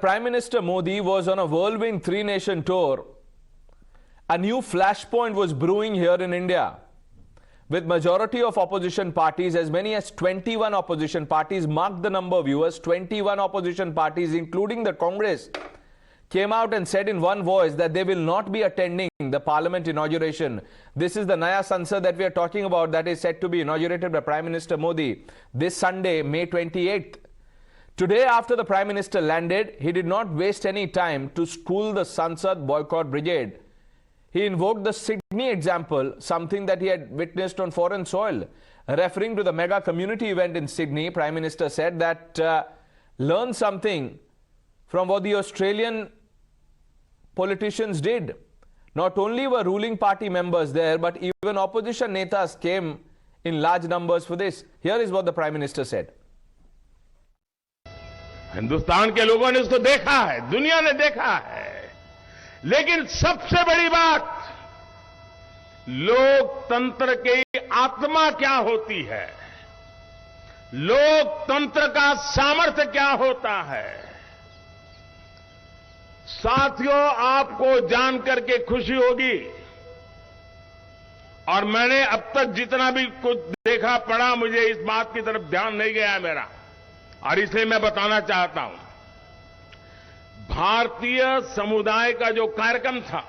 Prime Minister Modi was on a whirlwind three-nation tour, a new flashpoint was brewing here in India. With majority of opposition parties, as many as 21 opposition parties, mark the number, viewers, 21 opposition parties, including the Congress, came out and said in one voice that they will not be attending the parliament inauguration. This is the Naya Sansad that we are talking about, that is set to be inaugurated by Prime Minister Modi this Sunday, May 28th. Today, after the Prime Minister landed, he did not waste any time to school the Sansad boycott brigade. He invoked the Sydney example, something that he had witnessed on foreign soil. Referring to the mega community event in Sydney, Prime Minister said that learn something from what the Australian politicians did. Not only were ruling party members there, but even opposition netas came in large numbers for this. Here is what the Prime Minister said. Hindustan के लोगों ने इसको देखा है, दुनिया ने देखा है, लेकिन सबसे बड़ी बात लोकतंत्र की आत्मा क्या होती है, लोकतंत्र का सामर्थ्य क्या होता है। साथियों, आपको जानकर के खुशी होगी, और मैंने अब तक जितना भी कुछ देखा पढ़ा, मुझे इस बात की तरफ ध्यान नहीं गया मेरा, और इसलिए मैं बताना चाहता हूं, भारतीय समुदाय का जो कार्यक्रम था,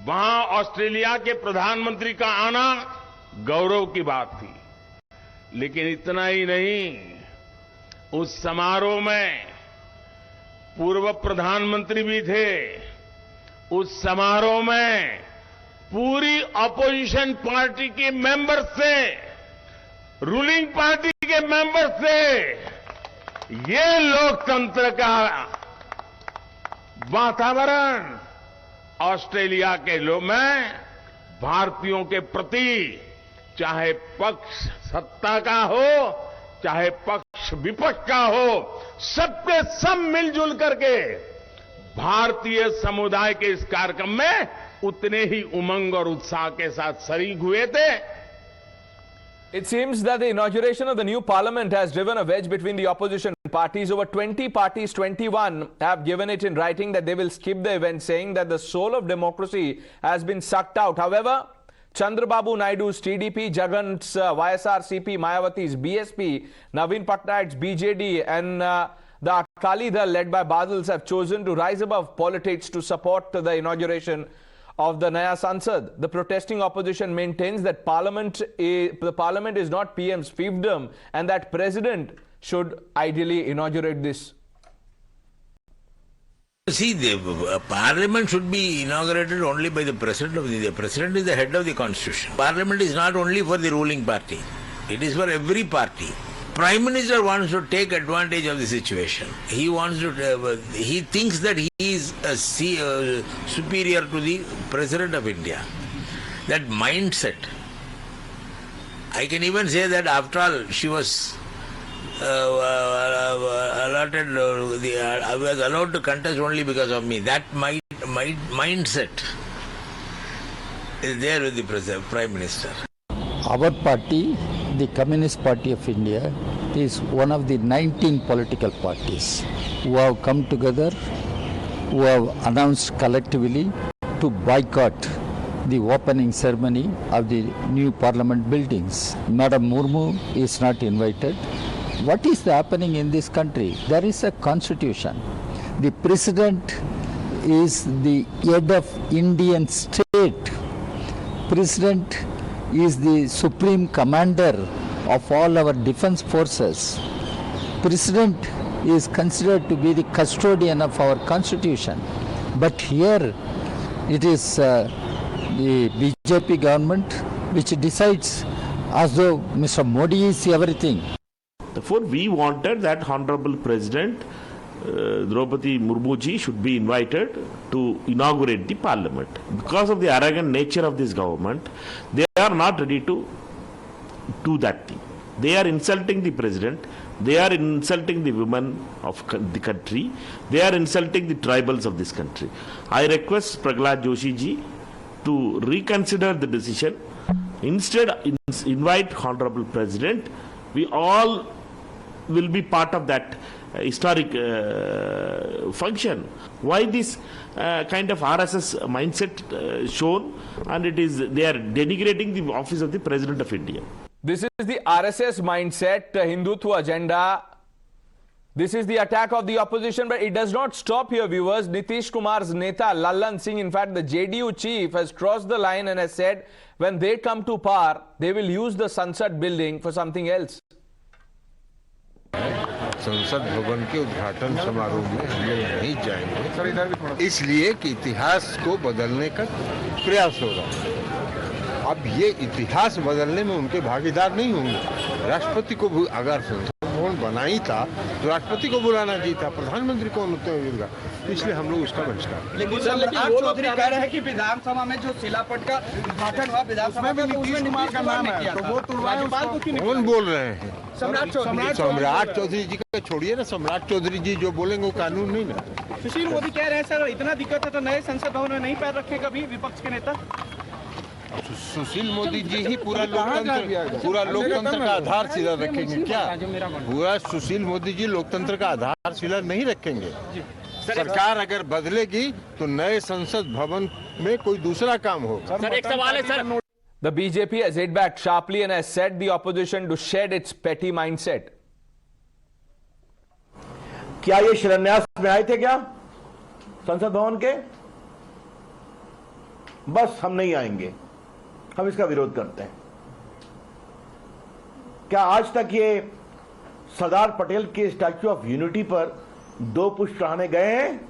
वहां ऑस्ट्रेलिया के प्रधानमंत्री का आना गौरव की बात थी। लेकिन इतना ही नहीं, उस समारोह में पूर्व प्रधानमंत्री भी थे, उस समारोह में पूरी अपोजिशन पार्टी के मेंबर से, रूलिंग पार्टी के मेंबर से, ये लोकतंत्र का वातावरण ऑस्ट्रेलिया के लोग में भारतीयों के प्रति, चाहे पक्ष सत्ता का हो, चाहे पक्ष विपक्ष का हो, सबके सब मिलजुल करके भारतीय समुदाय के इस कार्यक्रम में उतने ही उमंग और उत्साह के साथ शरीक हुए थे। It seems that the inauguration of the new parliament has driven a wedge between the opposition parties. Over 20 parties, 21 have given it in writing that they will skip the event, saying that the soul of democracy has been sucked out. However, Chandrababu Naidu's TDP, Jagan's YSRCP, Mayawati's BSP, Naveen Patnaik's BJD and the Akali Dal led by Badals have chosen to rise above politics to support the inauguration of the Naya Sansad. The protesting opposition maintains that the parliament is not PM's fiefdom and that president should ideally inaugurate this. See, the parliament should be inaugurated only by the president of the president is the head of the constitution. Parliament is not only for the ruling party, it is for every party. Prime Minister wants to take advantage of the situation. He wants to. He thinks that he is superior to the President of India. That mindset. I can even say that after all, she was allotted. I was allowed to contest only because of me. That mindset is there with the Prime Minister. Our party, the Communist Party of India, is one of the 19 political parties who have come together, who have announced collectively to boycott the opening ceremony of the new parliament buildings. Madam Murmu is not invited. What is happening in this country? There is a constitution. The president is the head of Indian state. President is the supreme commander of all our defense forces. President is considered to be the custodian of our constitution. But here it is the BJP government which decides as though Mr. Modi is everything. Therefore, we wanted that Honorable President Draupadi Murmu ji should be invited to inaugurate the parliament. Because of the arrogant nature of this government, they are not ready to do that thing. They are insulting the president, they are insulting the women of the country, they are insulting the tribals of this country. I request Prahlad Joshi ji to reconsider the decision. Instead, invite Honorable President. We all will be part of that historic function. Why this kind of RSS mindset shown, and they are denigrating the office of the President of India. This is the RSS mindset, Hindutva agenda. This is the attack of the opposition, but it does not stop here, viewers. Nitish Kumar's Neta, Lallan Singh, in fact, the JDU chief, has crossed the line and has said when they come to power, they will use the Sansad building for something else. संसद भवन के उद्घाटन समारोह में हम लोग नहीं जाएंगे, इसलिए कि इतिहास को बदलने का प्रयास हो रहा है। अब ये इतिहास बदलने में उनके भागीदार नहीं होंगे। राष्ट्रपति को अगर संसद भवन बना ही था तो राष्ट्रपति को बुलाना चाहिए था, प्रधानमंत्री को अनुमति मिलेगा, इसलिए हम लोग उसका बहिष्कार। लेकिन वो चौधरी कह रहे हैं कि विधानसभा में जो शिलापट का उद्घाटन हुआ विधानसभा में, उसमें नीतीश कुमार ने किया था, तो राज्यपाल को क्यों नहीं? कौन बोल रहे हैं? सम्राट चौधरी जी का छोड़िए ना, सम्राट चौधरी जी जो बोलेंगे वो कानून नहीं ना। सुशील मोदी कह रहे हैं सर इतना दिक्कत है तो नए संसद भवन में नहीं पैर रखे कभी विपक्ष के नेता। सुशील मोदी जी ही पूरा लोकतंत्र का आधारशिला रखेंगे क्या? पूरा सुशील मोदी जी लोकतंत्र का आधारशिला नहीं रखेंगे। सरकार अगर बदलेगी तो नए संसद भवन में कोई दूसरा काम होगा। सर एक सवाल है sir. The BJP has hit back sharply and has said the opposition to shed its petty mindset. क्या ये शिलान्यास में आए थे क्या संसद भवन के? बस हम नहीं आएंगे, हम इसका विरोध करते हैं। क्या आज तक ये सरदार पटेल के स्टैच्यू ऑफ यूनिटी पर 2 पुष्प चढ़ाने गए हैं,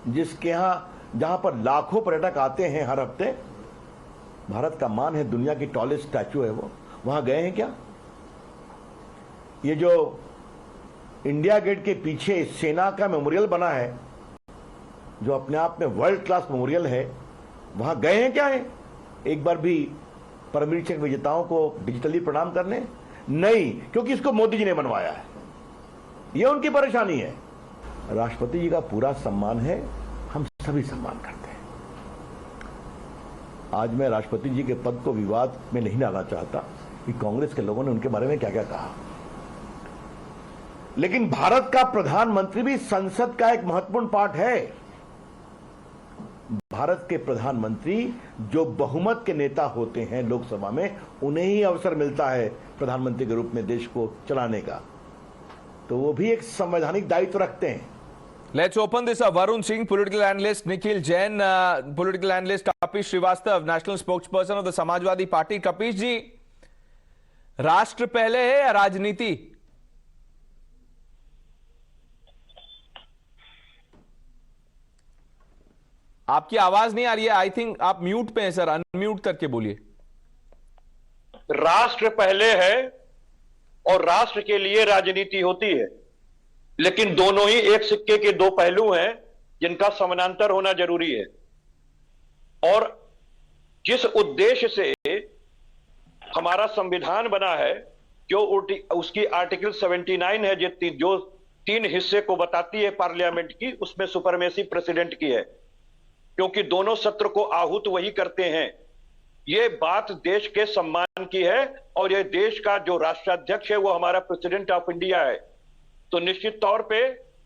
जिसके यहां जहां पर लाखों पर्यटक आते हैं हर हफ्ते? भारत का मान है, दुनिया की टॉलेस्ट स्टैच्यू है वो, वहां गए हैं क्या? ये जो इंडिया गेट के पीछे सेना का मेमोरियल बना है, जो अपने आप में वर्ल्ड क्लास मेमोरियल है, वहां गए हैं क्या है? एक बार भी परमवीर चक्र विजेताओं को डिजिटली प्रणाम करने? नहीं, क्योंकि इसको मोदी जी ने बनवाया है, ये उनकी परेशानी है। राष्ट्रपति जी का पूरा सम्मान है, हम सभी सम्मान करते हैं। आज मैं राष्ट्रपति जी के पद को विवाद में नहीं डालना चाहता कि कांग्रेस के लोगों ने उनके बारे में क्या क्या कहा, लेकिन भारत का प्रधानमंत्री भी संसद का एक महत्वपूर्ण पार्ट है। भारत के प्रधानमंत्री जो बहुमत के नेता होते हैं लोकसभा में, उन्हें ही अवसर मिलता है प्रधानमंत्री के रूप में देश को चलाने का, तो वो भी एक संवैधानिक दायित्व रखते हैं। Let's open this up. Varun Singh, political analyst, Nikhil Jain, political analyst, Kapish Srivastav, national spokesperson of the Samajwadi Party. Kapish जी, राष्ट्र पहले है या राजनीति? आपकी आवाज नहीं आ रही है, आई थिंक आप म्यूट पे हैं सर, अनम्यूट करके बोलिए। राष्ट्र पहले है और राष्ट्र के लिए राजनीति होती है, लेकिन दोनों ही एक सिक्के के 2 पहलू हैं जिनका समानांतर होना जरूरी है। और जिस उद्देश्य से हमारा संविधान बना है, जो उसकी आर्टिकल 79 है, जो 3 हिस्से को बताती है पार्लियामेंट की, उसमें सुपरमेसी प्रेसिडेंट की है, क्योंकि दोनों सत्र को आहूत वही करते हैं। ये बात देश के सम्मान की है, और ये देश का जो राष्ट्राध्यक्ष है वो हमारा प्रेसिडेंट ऑफ इंडिया है। तो निश्चित तौर पे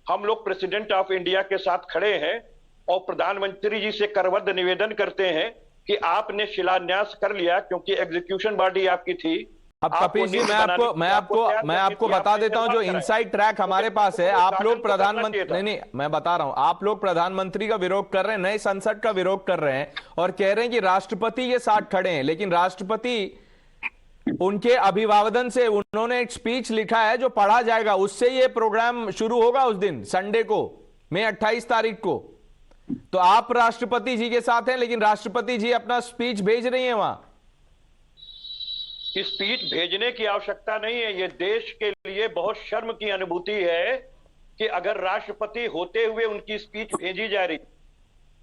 हम लोग प्रेसिडेंट ऑफ इंडिया के साथ खड़े हैं और प्रधानमंत्री जी से करबद्ध निवेदन करते हैं कि आपने शिलान्यास कर लिया, क्योंकि एग्जीक्यूशन बॉडी आपकी थी। अब कपिश जी, मैं आपको बता देता हूं, जो इनसाइड ट्रैक हमारे पास है। आप लोग प्रधानमंत्री नहीं, मैं बता रहा हूं, आप लोग प्रधानमंत्री का विरोध कर रहे हैं, नए संसद का विरोध कर रहे हैं और कह रहे हैं कि राष्ट्रपति के साथ खड़े हैं, लेकिन राष्ट्रपति उनके अभिवादन से उन्होंने एक स्पीच लिखा है जो पढ़ा जाएगा, उससे ये प्रोग्राम शुरू होगा उस दिन, संडे को, मई 28 तारीख को। तो आप राष्ट्रपति जी के साथ हैं, लेकिन राष्ट्रपति जी अपना स्पीच भेज रही हैं वहां। स्पीच भेजने की आवश्यकता नहीं है। ये देश के लिए बहुत शर्म की अनुभूति है कि अगर राष्ट्रपति होते हुए उनकी स्पीच भेजी जा रही,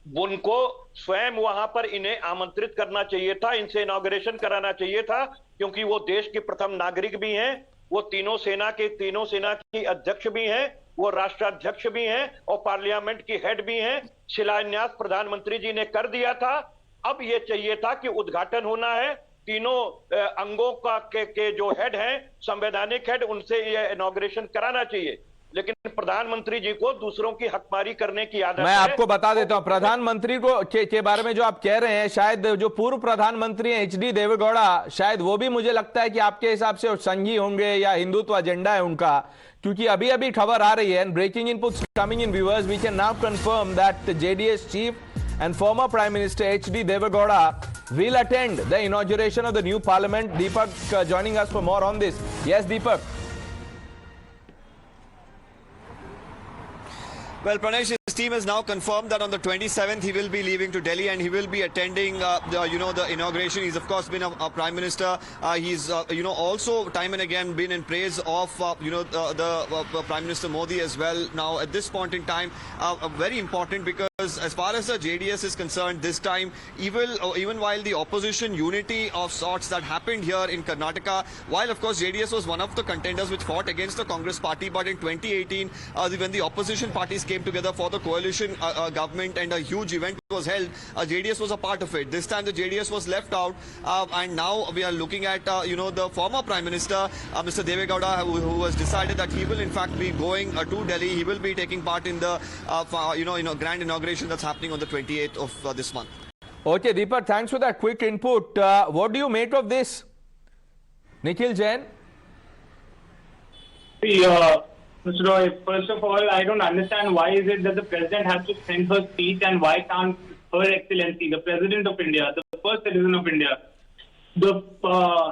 उनको स्वयं वहां पर इन्हें आमंत्रित करना चाहिए था, इनसे इनॉग्रेशन कराना चाहिए था, क्योंकि वो देश के प्रथम नागरिक भी हैं, वो तीनों सेना की अध्यक्ष भी हैं, वो राष्ट्राध्यक्ष भी हैं और पार्लियामेंट की हेड भी हैं। शिलान्यास प्रधानमंत्री जी ने कर दिया था। अब ये चाहिए था कि उद्घाटन होना है, तीनों अंगों के जो हेड हैं, संवैधानिक हेड, उनसे ये इनॉग्रेशन कराना चाहिए। लेकिन प्रधानमंत्री जी को दूसरों की हकमारी करने की आदत है। मैं आपको बता देता हूं, प्रधानमंत्री को के बारे में जो आप कह रहे हैं, शायद जो पूर्व प्रधानमंत्री हैं HD देवेगौड़ा, शायद वो भी मुझे लगता है कि आपके हिसाब से संघी होंगे या हिंदुत्व एजेंडा है उनका, क्योंकि अभी अभी खबर आ रही है, and breaking inputs coming in viewers, we can now confirm that JDS चीफ and former Prime Minister HD Devegowda will attend the inauguration of the new parliament. Deepak joining us for more on this. Yes, Deepak. Well, Pranesh, his team has now confirmed that on the 27th he will be leaving to Delhi and he will be attending, the inauguration. He's of course been a prime minister. He's, also time and again been in praise of, the Prime Minister Modi as well. Now, at this point in time, very important because as far as the JDS is concerned, this time, even while the opposition unity of sorts that happened here in Karnataka, while of course JDS was one of the contenders which fought against the Congress party, but in 2018, when the opposition parties came together for the coalition government and a huge event was held, JDS was a part of it. This time the JDS was left out, and now we are looking at, the former Prime Minister, Mr. Devegowda, who has decided that he will in fact be going to Delhi. He will be taking part in the, grand inauguration that's happening on the 28th of this month. Okay, Deepak, thanks for that quick input. What do you make of this? Nikhil Jain? Mr. Roy, first of all, I don't understand why is it that the President has to send her speech and why can't Her Excellency, the President of India, the first citizen of India, the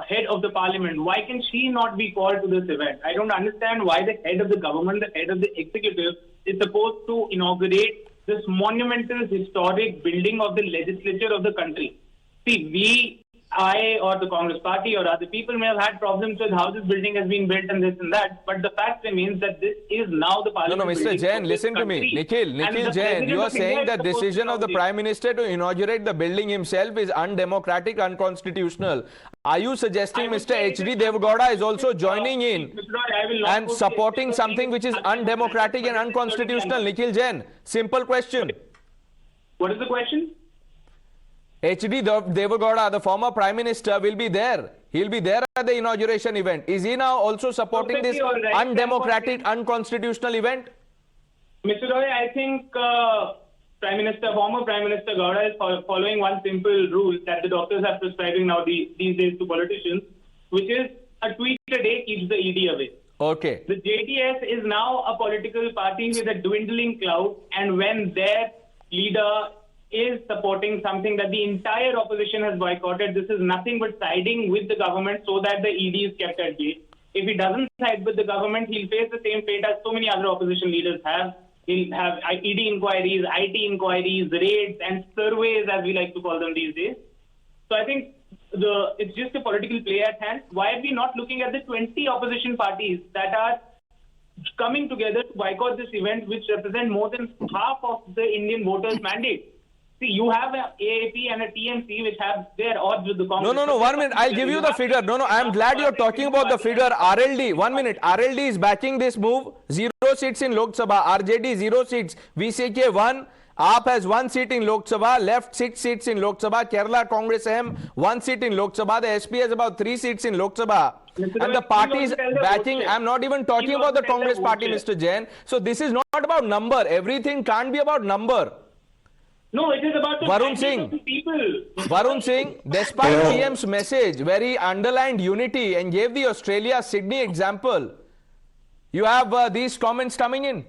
head of the Parliament, why can she not be called to this event? I don't understand why the head of the government, the head of the executive is supposed to inaugurate this monumental historic building of the legislature of the country. See, I or the Congress party or other people may have had problems with how this building has been built and this and that, but the fact remains that this is now the parliament. No, Mr. Jain, listen to me. Nikhil Jain, you are saying that decision of the Prime Minister to inaugurate the building himself is undemocratic, unconstitutional. Are you suggesting Mr. HD Devegowda is also joining in and supporting something which is undemocratic and unconstitutional? Nikhil Jain, simple question. What is the question? HD Devegowda, the former Prime Minister, will be there. He'll be there at the inauguration event. Is he now also supporting this undemocratic, unconstitutional event? Mr. Roy, I think former Prime Minister Gowda is following one simple rule that the doctors are prescribing now these days to politicians, which is a tweet a day keeps the ED away. Okay. The JDS is now a political party with a dwindling clout, and when their leader is supporting something that the entire opposition has boycotted, this is nothing but siding with the government so that the ED is kept at bay. If he doesn't side with the government, he'll face the same fate as so many other opposition leaders have. He'll have ED inquiries, IT inquiries, raids, and surveys, as we like to call them these days. So I think it's just a political play at hand. Why are we not looking at the 20 opposition parties that are coming together to boycott this event, which represent more than half of the Indian voters' mandate? See, you have an AAP and a TMC which have their odds with the Congress. No, 1 minute. I'll give you the figure. No, I'm glad you're talking about the figure. RLD, 1 minute. RLD is backing this move. 0 seats in Lok Sabha. RJD, 0 seats. VCK, 1. AAP has 1 seat in Lok Sabha. Left 6 seats in Lok Sabha. Kerala Congress AM, 1 seat in Lok Sabha. The SP has about 3 seats in Lok Sabha. And the parties backing, I'm not even talking about the Congress party, Mr. Jain. So this is not about number. Everything can't be about number. No, it is about the people. Varun Singh, despite PM's message where he underlined unity and gave the Australia-Sydney example, you have these comments coming in.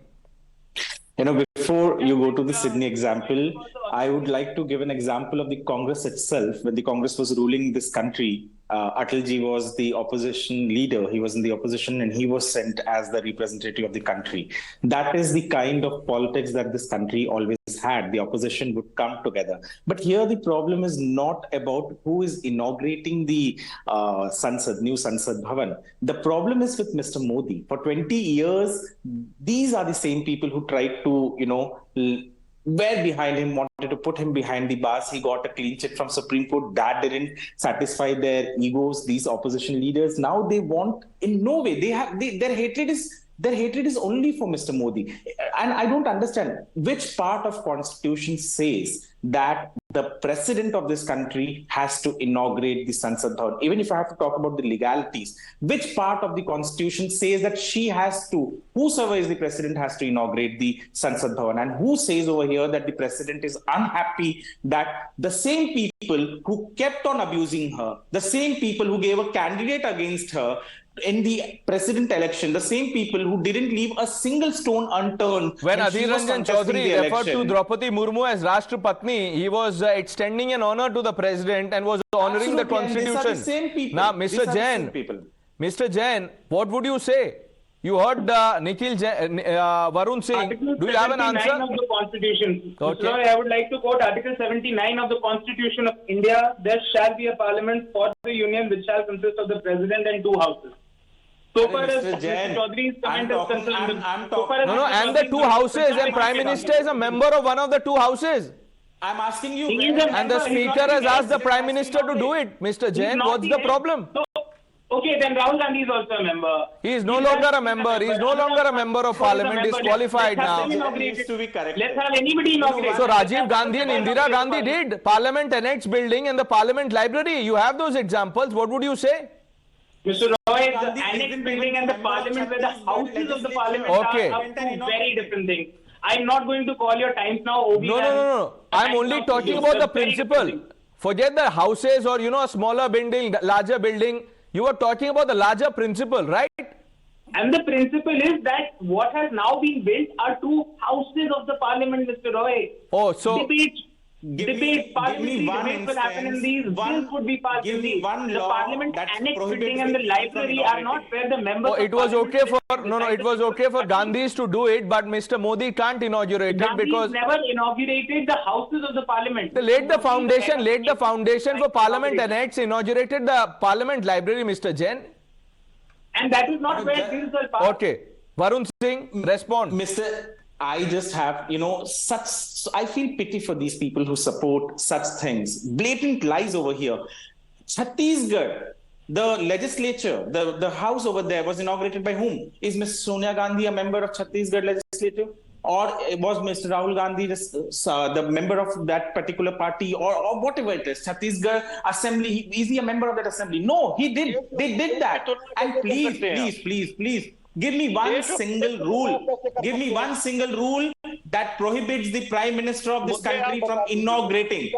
Before you go to the Sydney example, I would like to give an example of the Congress itself. When the Congress was ruling this country, Atalji was the opposition leader. He was in the opposition and he was sent as the representative of the country. That is the kind of politics that this country always had. The opposition would come together. But here the problem is not about who is inaugurating the new Sansad Bhavan. The problem is with Mr. Modi. For 20 years, these are the same people who tried to, were behind him, wanted to put him behind the bars. He got a clean chit from Supreme Court. That didn't satisfy their egos, these opposition leaders. Now they want, in no way, their hatred is Their hatred is only for Mr. Modi. And I don't understand which part of Constitution says that the president of this country has to inaugurate the Sansad Bhavan. Even if I have to talk about the legalities, which part of the Constitution says that she has to, whosoever is the president has to inaugurate the Sansad Bhavan? And who says over here that the president is unhappy that the same people who kept on abusing her, the same people who gave a candidate against her in the president election, the same people who didn't leave a single stone unturned when Adhir Ranjan Chaudhary referred to Draupadi Murmu as Rashtrapati, he was extending an honor to the president and was honoring the constitution. These are the same people. Now, Mr. Jain, what would you say? You heard Nikhil Jain, Varun Singh. Article Do you have an answer? Of the Constitution. Okay. So I would like to quote Article 79 of the Constitution of India. There shall be a parliament for the union which shall consist of the president and two houses. So far as Mr. Chaudhary's comment is concerned, and the two houses, and Prime Minister is a member of one of the two houses. I'm asking you. And the Speaker has asked the Prime Minister to do it. Mr. Jain, what's the problem? Okay, then Rahul Gandhi is also a member. He is no longer a member. He is no longer a member of Parliament. He is qualified now. Let's have anybody inaugurate. So Rajiv Gandhi and Indira Gandhi did. Parliament Annex building and the Parliament Library. You have those examples. What would you say? Mr. Roy, the Annex building and the Parliament where the houses of the Parliament are two very different things. I'm not going to call your times now. No. I'm only talking about the principle. Forget the houses or, a smaller building, larger building. You were talking about the larger principle, right? And the principle is that what has now been built are two houses of the Parliament, Mr. Roy. Oh, so... Parliamentary debates will happen in these. Bills would be passed in these. The Parliament Annex building and the library are not where the members. It was okay for it was okay for Gandhis to do it, but Mr. Modi can't inaugurate it because never inaugurated the houses of the Parliament. They laid the foundation for Parliament Annex, inaugurated the Parliament Library, Mr. Jain. And that is not where bills will pass. Okay, Varun Singh, respond. I just have, I feel pity for these people who support such things. Blatant lies over here. Chhattisgarh, the legislature, the house over there was inaugurated by whom? Is Ms. Sonia Gandhi a member of Chhattisgarh legislature? Or was Mr. Rahul Gandhi the member of that particular party or whatever it is? Chhattisgarh assembly, is he a member of that assembly? No, he did. They did that. And please. Give me one single rule. Give me one single rule that prohibits the Prime Minister of this country from inaugurating.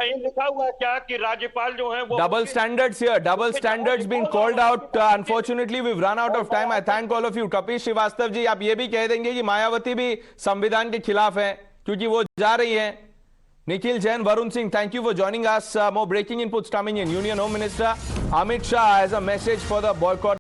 Double standards here. Double standards being called out. Unfortunately, we've run out of time. I thank all of you. Kapish, Srivastav ji, आप ये भी कह देंगे कि मायावती भी संविधान के खिलाफ है क्योंकि वो जा रही है. Nikhil Jain, Varun Singh, thank you for joining us. More breaking inputs coming in. Union Home Minister Amit Shah has a message for the boycott.